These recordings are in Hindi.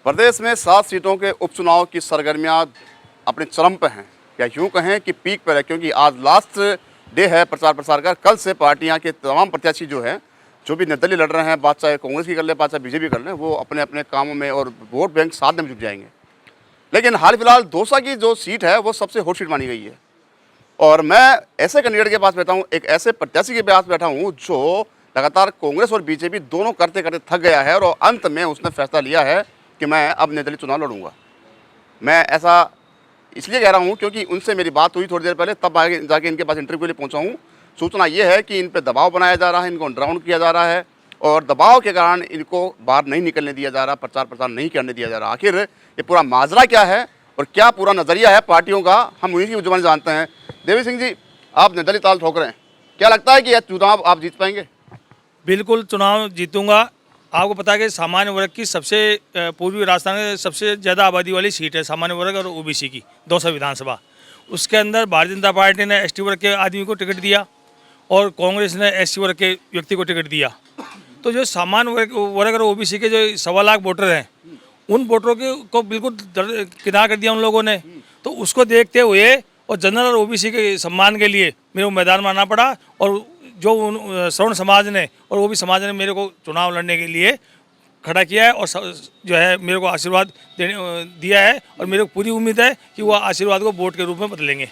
प्रदेश में 7 सीटों के उपचुनाव की सरगर्मियां अपने चरम पर हैं, या यूँ कहें कि पीक पर है, क्योंकि आज लास्ट डे है प्रचार प्रसार का। कल से पार्टियां के तमाम प्रत्याशी जो भी निर्दलीय लड़ रहे हैं, बात चाहे कांग्रेस की कर ले, बात चाहे बीजेपी कर लें, वो अपने अपने कामों में और वोट बैंक साधने में जुट जाएंगे। लेकिन हाल फिलहाल दौसा की जो सीट है वो सबसे हॉट सीट मानी गई है, और मैं ऐसे कैंडिडेट के पास बैठा हूँ, एक ऐसे प्रत्याशी के पास बैठा हूँ जो लगातार कांग्रेस और बीजेपी दोनों करते करते थक गया है, और अंत में उसने फैसला लिया है कि मैं अब निर्दलीय चुनाव लड़ूंगा। मैं ऐसा इसलिए कह रहा हूँ क्योंकि उनसे मेरी बात हुई थोड़ी देर पहले, तब आगे जाके इनके पास इंटरव्यू के लिए पहुँचा हूँ। सूचना ये है कि इन पर दबाव बनाया जा रहा है, इनको ड्राउन किया जा रहा है, और दबाव के कारण इनको बाहर नहीं निकलने दिया जा रहा, प्रचार प्रसार नहीं करने दिया जा रहा। आखिर ये पूरा माजरा क्या है और क्या पूरा नज़रिया है पार्टियों का, हम उन्हीं की जुबान जानते हैं। देवी सिंह जी, आप निर्दलीय ताल ठोक रहे हैं, क्या लगता है कि यह चुनाव आप जीत पाएंगे? बिल्कुल चुनाव जीतूंगा। आपको पता है कि सामान्य वर्ग की सबसे पूर्वी राजस्थान में सबसे ज़्यादा आबादी वाली सीट है सामान्य वर्ग और ओबीसी की, दौसा विधानसभा। उसके अंदर भारतीय जनता पार्टी ने एसटी वर्ग के आदमी को टिकट दिया और कांग्रेस ने एससी वर्ग के व्यक्ति को टिकट दिया। तो जो सामान्य वर्ग और ओबीसी के जो 1.25 लाख वोटर हैं, उन वोटरों को बिल्कुल किनारा कर दिया उन लोगों ने। तो उसको देखते हुए और जनरल और ओबीसी के सम्मान के लिए मेरे को मैदान में आना पड़ा, और जो श्रवण समाज ने और वो भी समाज ने मेरे को चुनाव लड़ने के लिए खड़ा किया है, और जो है मेरे को आशीर्वाद दिया है, और मेरे को पूरी उम्मीद है कि वो आशीर्वाद को वोट के रूप में बदलेंगे।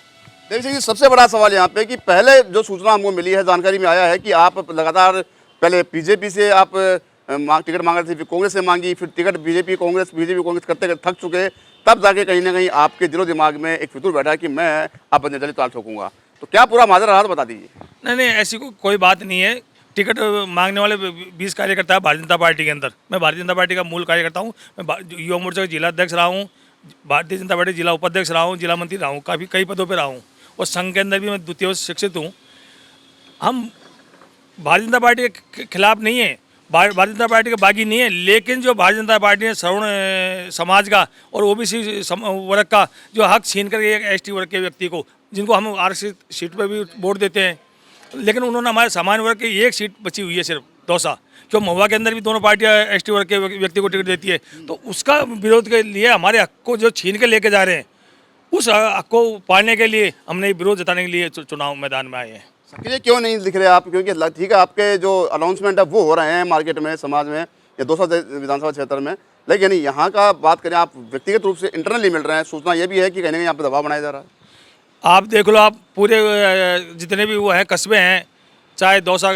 देवी सिंह जी, सबसे बड़ा सवाल यहाँ पे कि पहले जो सूचना हमको मिली है, जानकारी में आया है कि आप लगातार पहले बीजेपी से आप टिकट मांग रहे थे, फिर कांग्रेस से मांगी, फिर टिकट बीजेपी कांग्रेस करते करते थक चुके, तब जाके कहीं ना कहीं आपके दिलो दिमाग में एक फितूर बैठा कि मैं अब निर्दलीय ताल ठोकूंगा। तो क्या पूरा माजरा रहा, तो बता दीजिए। नहीं, ऐसी कोई बात नहीं है। टिकट मांगने वाले 20 कार्यकर्ता है भारतीय जनता पार्टी के अंदर। मैं भारतीय जनता पार्टी का मूल कार्यकर्ता हूँ। मैं युवा मोर्चा का जिला अध्यक्ष रहा हूँ, भारतीय जनता पार्टी जिला उपाध्यक्ष रहा हूँ, जिला मंत्री रहा हूँ, कई पदों पर रहा हूँ, और संघ के अंदर भी मैं द्वितीय शिक्षित हूँ। हम भारतीय जनता पार्टी के खिलाफ नहीं है, भारतीय जनता पार्टी के बागी नहीं है, लेकिन जो भारतीय जनता पार्टी ने श्रवण समाज का और ओबीसी वर्ग का जो हक छीन कर एक एसटी वर्ग के व्यक्ति को, जिनको हम आरक्षित सीट पर भी वोट देते हैं, लेकिन उन्होंने हमारे सामान्य वर्ग की एक सीट बची हुई है सिर्फ दौसा, क्यों महुआ के अंदर भी दोनों पार्टियां एसटी वर्ग के व्यक्ति को टिकट देती है। तो उसका विरोध के लिए, हमारे हक को जो छीन के लेके जा रहे हैं, उस हक को पाने के लिए हमने विरोध जताने के लिए चुनाव मैदान में आए हैं। सक्रिय क्यों नहीं दिख रहे आप? क्योंकि ठीक है, आपके जो अनाउंसमेंट है वो हो रहे हैं मार्केट में, समाज में, या दौसा विधानसभा क्षेत्र में, लेकिन यहाँ का बात करें, आप व्यक्तिगत रूप से इंटरनली मिल रहे हैं। सूचना ये भी है कि कहीं ना कहीं यहाँ पर दबाव बनाया जा रहा है। आप देख लो, आप पूरे जितने भी वो हैं कस्बे हैं, चाहे दौसा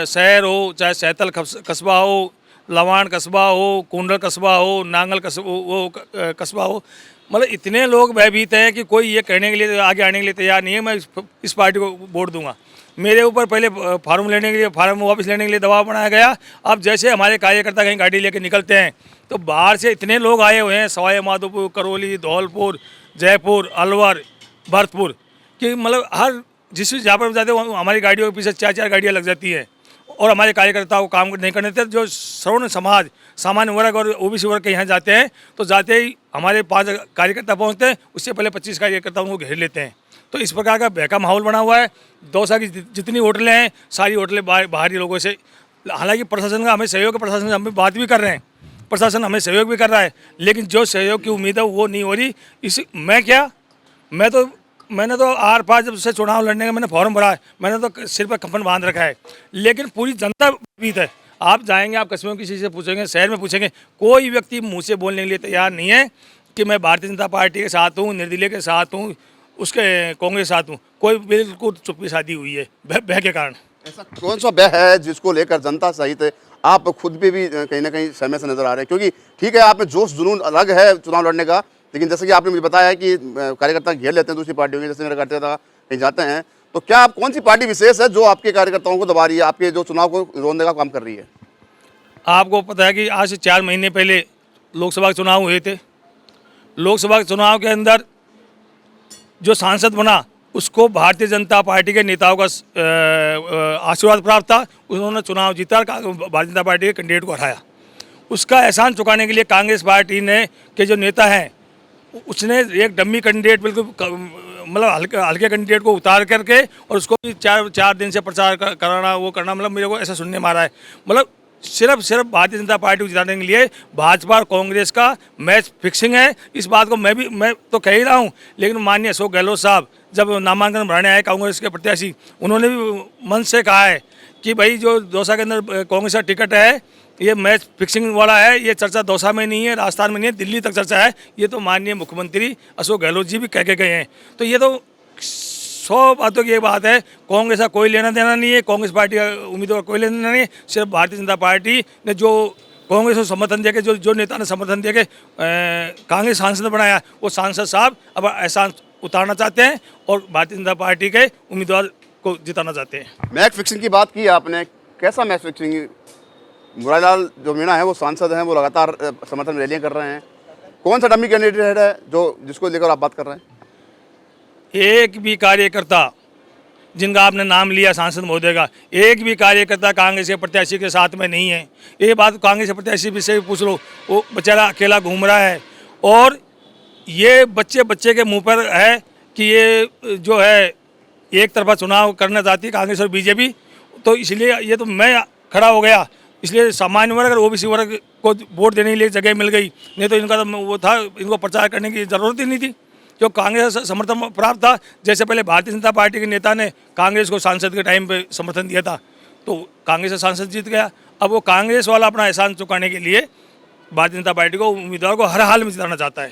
शहर हो, चाहे सैतल कस्बा हो, लवाण कस्बा हो, कुंडल कस्बा हो, नांगल कस्बा हो, मतलब इतने लोग भयभीत हैं कि कोई ये कहने के लिए आगे आने के लिए तैयार नहीं है मैं इस पार्टी को वोट दूंगा। मेरे ऊपर पहले फार्म वापस लेने के लिए दबाव बनाया गया। अब जैसे हमारे कार्यकर्ता कहीं गाड़ी लेकर निकलते हैं, तो बाहर से इतने लोग आए हुए हैं, सवाई माधोपुर, करौली, धौलपुर, जयपुर, अलवर, भरतपुर, कि मतलब हर जिस जहाँ पर जाते हैं हमारी गाड़ियों के पीछे 4 गाड़ियाँ लग जाती हैं, और हमारे कार्यकर्ताओं को काम नहीं करने देते। जो श्रवण समाज, सामान्य वर्ग और ओबीसी वर्ग के यहाँ जाते हैं, तो जाते ही हमारे 5 कार्यकर्ता पहुँचते हैं, उससे पहले 25 कार्यकर्ता उनको घेर लेते हैं। तो इस प्रकार का बहका माहौल बना हुआ है। दौसा की जितनी होटलें हैं, सारी होटलें बाहरी लोगों से, हालांकि प्रशासन का हमें सहयोग, प्रशासन से हम बात भी कर रहे हैं, प्रशासन हमें सहयोग भी कर रहा है, लेकिन जो सहयोग की उम्मीद है वो नहीं हो रही। मैंने तो आर पार जब से चुनाव लड़ने का मैंने फॉर्म भरा है, मैंने तो सिर पर कफन बांध रखा है, लेकिन पूरी जनता भीत है। आप जाएंगे, आप कस्बे में किसी से पूछेंगे, शहर में पूछेंगे, कोई व्यक्ति मुंह से बोलने के लिए तैयार नहीं है कि मैं भारतीय जनता पार्टी के साथ हूँ, निर्दलीय के साथ हूँ, उसके कांग्रेस के साथ हूँ। कोई बिल्कुल चुप्पी साधी हुई है भय के कारण। ऐसा कौन सा भय है जिसको लेकर जनता सहित आप खुद भी कहीं ना कहीं समय से नजर आ रहे हैं? क्योंकि ठीक है, आप में जोश जुनून अलग है चुनाव लड़ने का, लेकिन जैसे कि आपने मुझे बताया है कि कार्यकर्ता घेर लेते हैं दूसरी पार्टियों के, जैसे मेरा कार्यकर्ता कहीं जाते हैं, तो क्या आप कौन सी पार्टी विशेष है जो आपके कार्यकर्ताओं को दबा रही है, आपके जो चुनाव को रोकने का काम कर रही है? आपको पता है कि आज से 4 महीने पहले लोकसभा के चुनाव हुए थे। लोकसभा के चुनाव के अंदर जो सांसद बना, उसको भारतीय जनता पार्टी के नेताओं का आशीर्वाद प्राप्त था। उन्होंने चुनाव जीता, भारतीय जनता पार्टी के कैंडिडेट को हराया। उसका एहसान चुकाने के लिए कांग्रेस पार्टी ने के जो नेता हैं, उसने एक डम्मी कैंडिडेट, बिल्कुल मतलब हल्के कैंडिडेट को उतार करके, और उसको भी 4 दिन से प्रचार कराना, वो करना, मतलब मेरे को ऐसा सुनने में आ रहा है। मतलब सिर्फ भारतीय जनता पार्टी को जिताने के लिए भाजपा और कांग्रेस का मैच फिक्सिंग है। इस बात को मैं तो कह ही रहा हूँ, लेकिन माननीय अशोक गहलोत साहब जब नामांकन भरने आए कांग्रेस के प्रत्याशी, उन्होंने भी मन से कहा है कि भाई जो दौसा के अंदर कांग्रेस का टिकट है ये मैच फिक्सिंग वाला है, ये चर्चा दौसा में नहीं है, राजस्थान में नहीं है, दिल्ली तक चर्चा है। ये तो माननीय मुख्यमंत्री अशोक गहलोत जी भी कह के गए हैं। तो ये तो 100 बातों की एक बात है, कांग्रेस का कोई लेना देना नहीं है, कांग्रेस पार्टी का उम्मीदवार कोई लेना देना नहीं है। सिर्फ भारतीय जनता पार्टी ने जो कांग्रेस को समर्थन दे के जो नेता ने समर्थन दे के कांग्रेस सांसद बनाया, वो सांसद साहब अब एहसान उतारना चाहते हैं और भारतीय जनता पार्टी के उम्मीदवार को जिताना चाहते हैं। मैच फिक्सिंग की बात की आपने, कैसा मैच फिक्सिंग? मुरारीलाल जो मीणा है वो सांसद हैं, वो लगातार समर्थन रैलियां कर रहे हैं। कौन सा डमी कैंडिडेट है जो जिसको लेकर आप बात कर रहे हैं? एक भी कार्यकर्ता जिनका आपने नाम लिया सांसद महोदय का, एक भी कार्यकर्ता कांग्रेस के प्रत्याशी के साथ में नहीं है। ये बात कांग्रेस के प्रत्याशी से भी पूछ लो, वो बेचारा अकेला घूम रहा है। और ये बच्चे के मुंह पर है कि ये जो है एक तरफा चुनाव करना चाहती है कांग्रेस और बीजेपी। तो इसलिए ये तो मैं खड़ा हो गया, इसलिए सामान्य वर्ग और ओबीसी वर्ग को वोट देने के लिए जगह मिल गई, नहीं तो इनका तो वो था, इनको प्रचार करने की ज़रूरत ही नहीं थी। जो कांग्रेस से समर्थन प्राप्त था, जैसे पहले भारतीय जनता पार्टी के नेता ने कांग्रेस को सांसद के टाइम पे समर्थन दिया था, तो कांग्रेस से सांसद जीत गया। अब वो कांग्रेस वाला अपना एहसान चुकाने के लिए भारतीय जनता पार्टी को उम्मीदवार को हर हाल में जिताना चाहता है।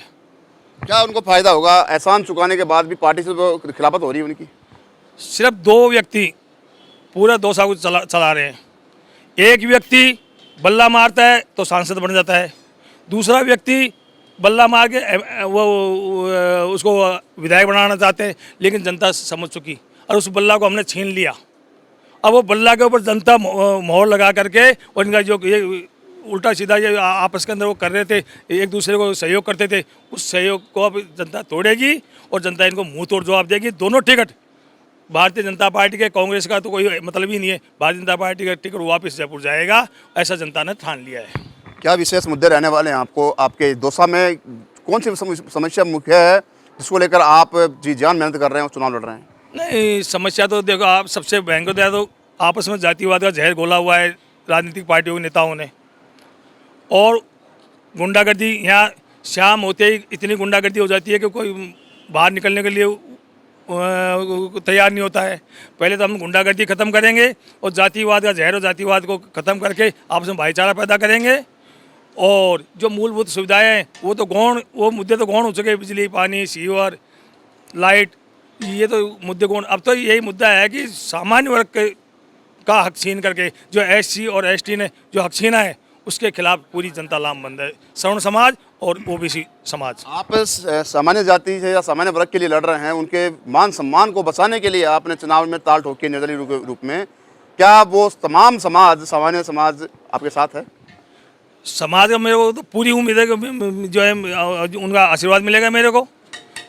क्या उनको फायदा होगा? एहसान चुकाने के बाद भी पार्टी से तो खिलाफत हो रही है उनकी। सिर्फ 2 व्यक्ति पूरा दौसा को चला रहे हैं। एक व्यक्ति बल्ला मारता है तो सांसद बन जाता है, दूसरा व्यक्ति बल्ला मार के वो उसको विधायक बनाना चाहते हैं, लेकिन जनता समझ चुकी और उस बल्ला को हमने छीन लिया। अब वो बल्ला के ऊपर जनता मोहर लगा करके, और इनका जो ये उल्टा सीधा ये आपस के अंदर वो कर रहे थे, एक दूसरे को सहयोग करते थे, उस सहयोग को अब जनता तोड़ेगी और जनता इनको मुंह तोड़ जवाब देगी। दोनों टिकट भारतीय जनता पार्टी के, कांग्रेस का तो कोई मतलब ही नहीं है। भारतीय जनता पार्टी का टिकट वापस जयपुर जाएगा, ऐसा जनता ने ठान लिया है। क्या विशेष मुद्दे रहने वाले हैं आपको? आपके दौसा में कौन सी समस्या मुख्य है जिसको लेकर आप जी जान मेहनत कर रहे हैं और चुनाव लड़ रहे हैं? नहीं, समस्या तो देखो, आप सबसे भयंकर तो आपस में जातिवाद का जहर घोला हुआ है राजनीतिक पार्टियों के नेताओं ने। और गुंडागर्दी, यहाँ शाम होते ही इतनी गुंडागर्दी हो जाती है कि कोई बाहर निकलने के लिए तैयार नहीं होता है। पहले तो हम गुंडागर्दी ख़त्म करेंगे और जातिवाद का जहर और जातिवाद को ख़त्म करके आपस में भाईचारा पैदा करेंगे। और जो मूलभूत सुविधाएं हैं वो मुद्दे तो गौण हो चुके हैं, बिजली, पानी, सीवर, लाइट, ये तो मुद्दे गौण। अब तो यही मुद्दा है कि सामान्य वर्ग का हक छीन करके जो एससी और एसटी ने जो हक छीना है, उसके खिलाफ पूरी जनता लामबंद है, सवर्ण समाज और ओबीसी समाज। आप सामान्य जाति से या सामान्य वर्ग के लिए लड़ रहे हैं, उनके मान सम्मान को बचाने के लिए आपने चुनाव में ताल ठोकी निर्दलीय रूप में। क्या वो तमाम समाज, सामान्य समाज आपके साथ है? समाज का मेरे को तो पूरी उम्मीद है कि जो है उनका आशीर्वाद मिलेगा मेरे को,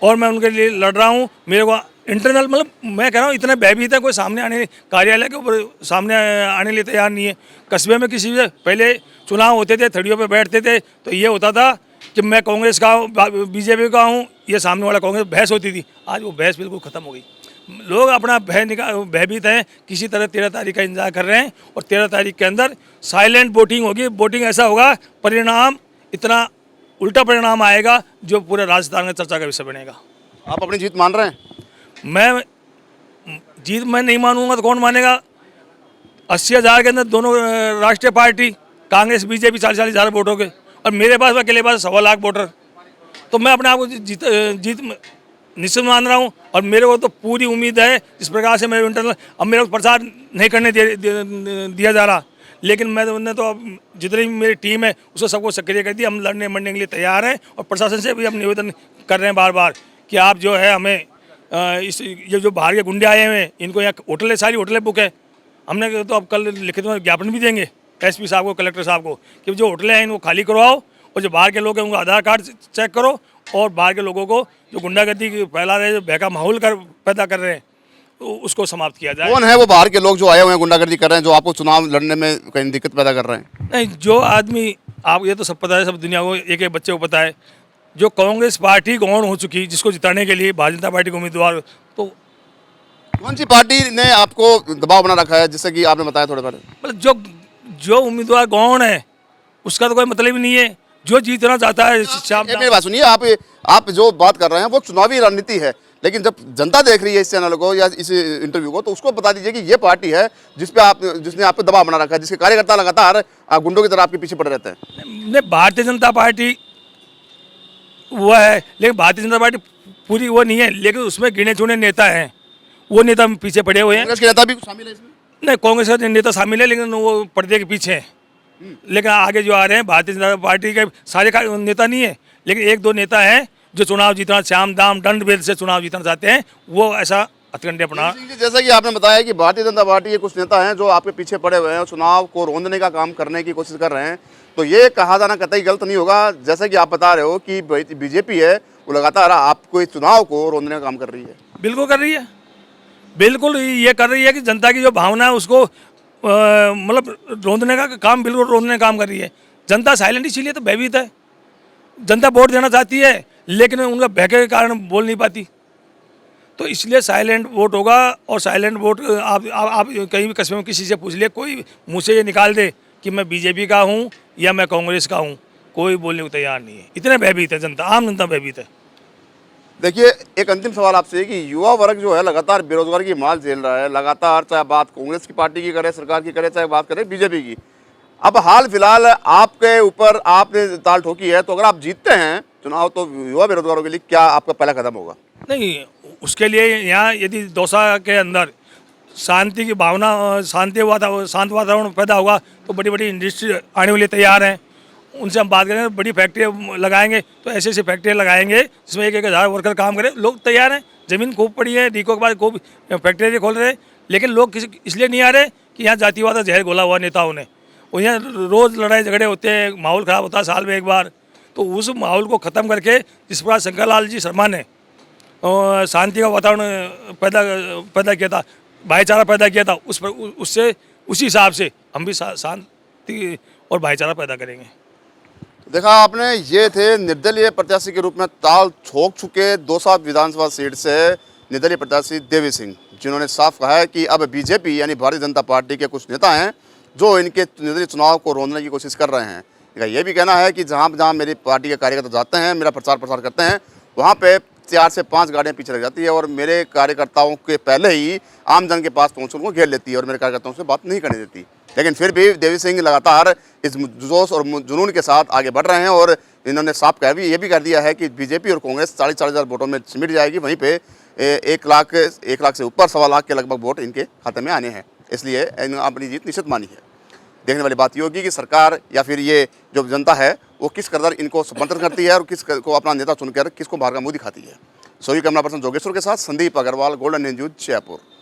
और मैं उनके लिए लड़ रहा हूँ। मेरे को इंटरनल, मतलब मैं कह रहा हूँ, इतने भयभीत है, कोई सामने आने, कार्यालय के ऊपर सामने आने लिए तैयार नहीं है। कस्बे में किसी से पहले चुनाव होते थे, थड़ियों पे बैठते थे, तो ये होता था कि मैं कांग्रेस का हूँ, बीजेपी का हूँ, ये सामने वाला कांग्रेस, बहस होती थी। आज वो बहस बिल्कुल ख़त्म हो गई। लोग अपना भयभीत हैं, किसी तरह 13 तारीख का इंतजार कर रहे हैं, और 13 तारीख के अंदर साइलेंट वोटिंग होगी। वोटिंग ऐसा होगा, परिणाम इतना उल्टा परिणाम आएगा जो पूरे राजस्थान में चर्चा का विषय बनेगा। आप अपनी जीत मान रहे हैं? मैं जीत मैं नहीं मानूंगा तो कौन मानेगा? 80,000 के अंदर दोनों राष्ट्रीय पार्टी कांग्रेस बीजेपी 40-40 हज़ार वोटों के, और मेरे पास अकेले पास 1.25 लाख वोटर, तो मैं अपने आप को जीत निश्चित मान रहा हूँ। और मेरे को तो पूरी उम्मीद है, जिस प्रकार से मेरे इंटरनल, अब मेरे को प्रचार नहीं करने दिया जा रहा, लेकिन मैंने तो अब जितनी भी मेरी टीम है उसको सबको सक्रिय कर दिया। हम लड़ने मरने के लिए तैयार हैं, और प्रशासन से भी हम निवेदन कर रहे हैं बार बार कि आप जो है हमें ये जो बाहर के गुंडे आए हुए हैं, इनको यहाँ होटलें, सारी होटलें बुक है। हमने तो अब कल लिखित में ज्ञापन भी देंगे एसपी साहब को, कलेक्टर साहब को, कि जो होटलें हैं इनको खाली करवाओ, और जो बाहर के लोग हैं उनको आधार कार्ड चेक करो, और बाहर के लोगों को जो गुंडागर्दी फैला रहे हैं, जो बहका माहौल पैदा कर रहे हैं, तो उसको समाप्त किया जाए। कौन है वो बाहर के लोग जो आए हुए हैं गुंडागर्दी कर रहे हैं, जो आपको चुनाव लड़ने में कहीं दिक्कत पैदा कर रहे हैं? नहीं, जो आदमी, आप ये तो सब पता है, सब दुनिया को, एक एक बच्चे को पता है, जो कांग्रेस पार्टी गौण हो चुकी, जिसको जिताने के लिए भारतीय जनता पार्टी को उम्मीदवार, तो कौन सी पार्टी ने आपको दबाव बना रखा है, जिससे कि आपने बताया थोड़े बारे? मतलब जो जो उम्मीदवार कौन है उसका तो कोई मतलब ही नहीं है। जो जीतना चाहता है शाम मेरी बात सुनिए, आप जो बात कर रहे हैं वो चुनावी रणनीति है, लेकिन जब जनता देख रही है इस चैनल को या इस इंटरव्यू को, तो उसको बता दीजिए कि ये पार्टी है जिसने आप पे दबाव बना रखा है, जिसके कार्यकर्ता लगातार गुंडों की तरह आपके पीछे पड़े रहते हैं। नहीं, भारतीय जनता पार्टी वो है, लेकिन भारतीय जनता पार्टी पूरी वो नहीं है, लेकिन उसमें गिने चुने नेता हैं, वो नेता पीछे पड़े हुए हैं। कांग्रेस के नेता भी शामिल है इसमें? नहीं, कांग्रेस का नेता शामिल है, लेकिन वो पर्दे के पीछे हैं। लेकिन आगे जो आ रहे हैं भारतीय जनता पार्टी के सारे नेता नहीं है, लेकिन एक दो नेता हैं जो चुनाव जीतना श्याम दाम दंड भेद से चुनाव जीतना चाहते हैं, वो ऐसा हथकंडे अपना। जैसा कि आपने बताया कि भारतीय जनता पार्टी के कुछ नेता हैं जो आपके पीछे पड़े हुए हैं, चुनाव को रोंदने का काम करने की कोशिश कर रहे हैं, तो ये कहा जाना कतई गलत नहीं होगा। जैसा कि आप बता रहे हो कि बीजेपी है वो लगातार आपको इस चुनाव को रोंदने का काम कर रही है। बिल्कुल कर रही है, बिल्कुल ये कर रही है कि जनता की जो भावना है उसको मतलब रोंदने का काम, बिल्कुल रोंदने का काम कर रही है। जनता साइलेंट इसीलिए तो भयभीत है। जनता वोट देना चाहती है, लेकिन उनका बहके के कारण बोल नहीं पाती, तो इसलिए साइलेंट वोट होगा। और साइलेंट वोट आप कहीं भी कस्बे में किसी से पूछ लिए, कोई मुँह से ये निकाल दे कि मैं बीजेपी का हूँ या मैं कांग्रेस का हूँ, कोई बोलने को तैयार नहीं है। इतने भयभीत है जनता, आम जनता भयभीत है। देखिए, एक अंतिम सवाल आपसे कि युवा वर्ग जो है लगातार बेरोजगारी की मार झेल रहा है, लगातार, चाहे बात कांग्रेस की पार्टी की करे, सरकार की करे, चाहे बात करें बीजेपी की। अब हाल फिलहाल आपके ऊपर आपने ताल ठोकी है, तो अगर आप जीतते हैं चुनाव, तो युवा बेरोजगारों के लिए क्या आपका पहला कदम होगा? नहीं, उसके लिए यहाँ यदि दौसा के अंदर शांति की भावना, शांत वातावरण पैदा होगा, तो बड़ी बड़ी इंडस्ट्री आने के लिए तैयार हैं। उनसे हम बात करेंगे, बड़ी फैक्ट्री लगाएंगे, तो ऐसे ऐसे फैक्ट्रियाँ लगाएंगे जिसमें 1,000 वर्कर काम करें। लोग तैयार हैं, ज़मीन खूब पड़ी है, डीको के बाद खूब फैक्ट्री खोल रहे हैं, लेकिन लोग किसी इसलिए नहीं आ रहे कि यहाँ जातिवाद का जहर घोला हुआ नेताओं ने। और यहाँ रोज़ लड़ाई झगड़े होते हैं, माहौल ख़राब होता है साल में एक बार। तो उस माहौल को ख़त्म करके जिस प्रकार शंकर लाल जी शर्मा ने शांति का वातावरण पैदा किया था, भाईचारा पैदा किया था, उसी हिसाब से हम भी शांति और भाईचारा पैदा करेंगे। देखा आपने, ये थे निर्दलीय प्रत्याशी के रूप में ताल ठोक चुके दौसा विधानसभा सीट से निर्दलीय प्रत्याशी देवी सिंह, जिन्होंने साफ कहा है कि अब बीजेपी यानी भारतीय जनता पार्टी के कुछ नेता हैं जो इनके निर्दलीय चुनाव को रोकने की कोशिश कर रहे हैं। इनका ये भी कहना है कि जहाँ जहाँ मेरी पार्टी के कार्यकर्ता जाते हैं, मेरा प्रचार प्रसार करते हैं, वहाँ पे 4 से 5 गाड़ियाँ पीछे लग जाती है और मेरे कार्यकर्ताओं के पहले ही आम जन के पास पहुँच उनको घेर लेती है और मेरे कार्यकर्ताओं से बात नहीं करने देती। लेकिन फिर भी देवी सिंह लगातार इस जोश और जुनून के साथ आगे बढ़ रहे हैं और इन्होंने साफ ये भी कर दिया है कि बीजेपी और कांग्रेस 40-40 हज़ार वोटों में सिमट जाएगी। वहीं पे 1 लाख से ऊपर 1.25 लाख के लगभग वोट इनके खाते में आने हैं, इसलिए इन्होंने अपनी जीत निश्चित मानी है। देखने वाली बात ये होगी कि सरकार या फिर ये जो जनता है वो किस कदर इनको समर्थन करती है और किस को अपना नेता चुनकर किसको बाहर का मुँह दिखाती है। सोई कैमरा पर्सन जोगेश्वर के साथ संदीप अग्रवाल, गोल्डन न्यूज, जयपुर।